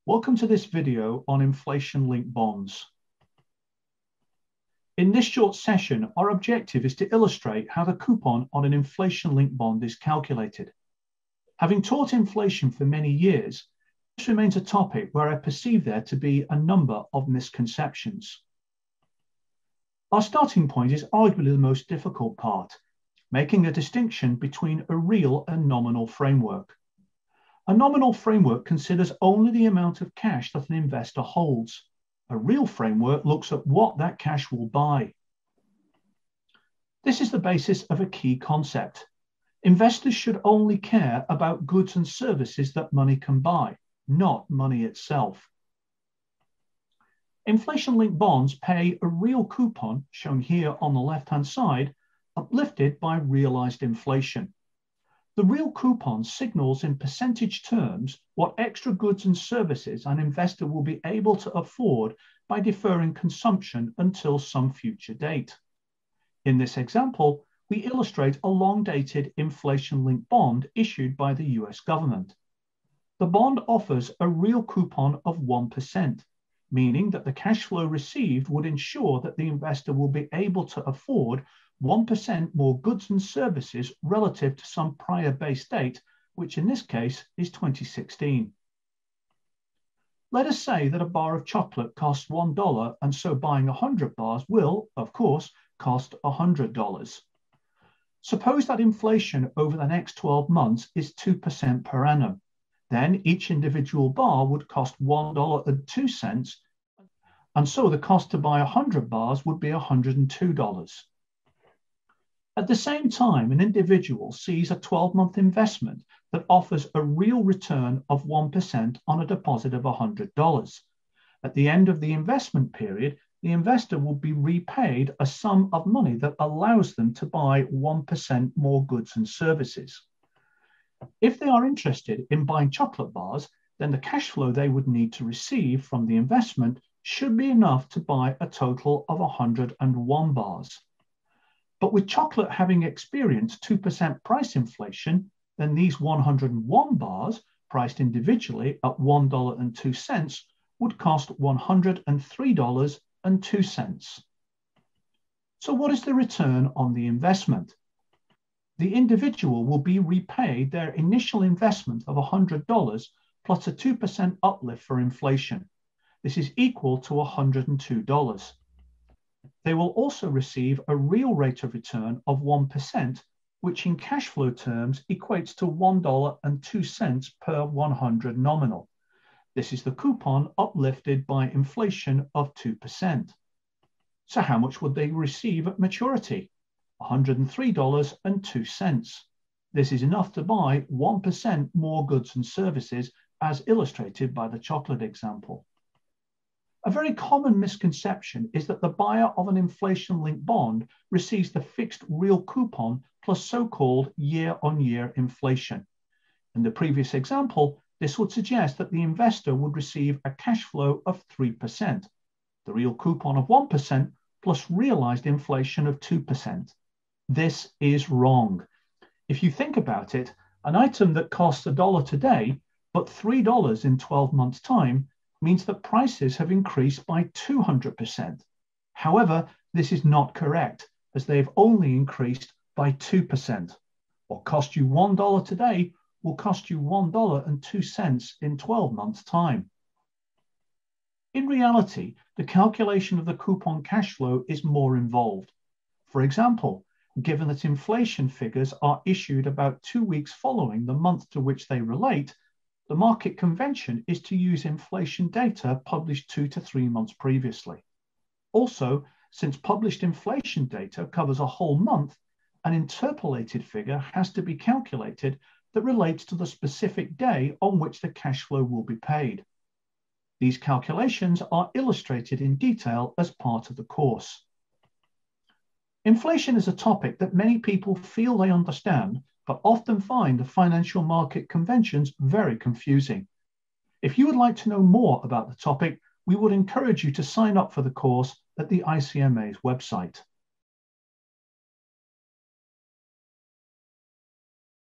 Welcome to this video on inflation-linked bonds. In this short session, our objective is to illustrate how the coupon on an inflation-linked bond is calculated. Having taught inflation for many years, this remains a topic where I perceive there to be a number of misconceptions. Our starting point is arguably the most difficult part, making a distinction between a real and nominal framework. A nominal framework considers only the amount of cash that an investor holds. A real framework looks at what that cash will buy. This is the basis of a key concept. Investors should only care about goods and services that money can buy, not money itself. Inflation-linked bonds pay a real coupon, shown here on the left-hand side, uplifted by realized inflation. The real coupon signals in percentage terms what extra goods and services an investor will be able to afford by deferring consumption until some future date. In this example, we illustrate a long-dated inflation-linked bond issued by the US government. The bond offers a real coupon of 1%, meaning that the cash flow received would ensure that the investor will be able to afford 1% more goods and services relative to some prior base date, which in this case is 2016. Let us say that a bar of chocolate costs $1, and so buying 100 bars will, of course, cost $100. Suppose that inflation over the next 12 months is 2% per annum. Then each individual bar would cost $1.02, and so the cost to buy 100 bars would be $102. At the same time, an individual sees a 12-month investment that offers a real return of 1% on a deposit of $100. At the end of the investment period, the investor will be repaid a sum of money that allows them to buy 1% more goods and services. If they are interested in buying chocolate bars, then the cash flow they would need to receive from the investment should be enough to buy a total of 101 bars. But with chocolate having experienced 2% price inflation, then these 101 bars, priced individually at $1.02, would cost $103.02. So what is the return on the investment? The individual will be repaid their initial investment of $100 plus a 2% uplift for inflation. This is equal to $102. They will also receive a real rate of return of 1%, which in cash flow terms equates to $1.02 per 100 nominal. This is the coupon uplifted by inflation of 2%. So how much would they receive at maturity? $103.02. This is enough to buy 1% more goods and services, as illustrated by the chocolate example. A very common misconception is that the buyer of an inflation-linked bond receives the fixed real coupon plus so-called year-on-year inflation. In the previous example, this would suggest that the investor would receive a cash flow of 3%, the real coupon of 1% plus realized inflation of 2%. This is wrong. If you think about it, an item that costs $1 today, but $3 in 12 months' time, means that prices have increased by 200%. However, this is not correct, as they've only increased by 2%. What cost you $1 today will cost you $1.02 in 12 months' time. In reality, the calculation of the coupon cash flow is more involved. For example, given that inflation figures are issued about 2 weeks following the month to which they relate, the market convention is to use inflation data published 2 to 3 months previously. Also, since published inflation data covers a whole month, an interpolated figure has to be calculated that relates to the specific day on which the cash flow will be paid. These calculations are illustrated in detail as part of the course. Inflation is a topic that many people feel they understand, but often find the financial market conventions very confusing. If you would like to know more about the topic, we would encourage you to sign up for the course at the ICMA's website.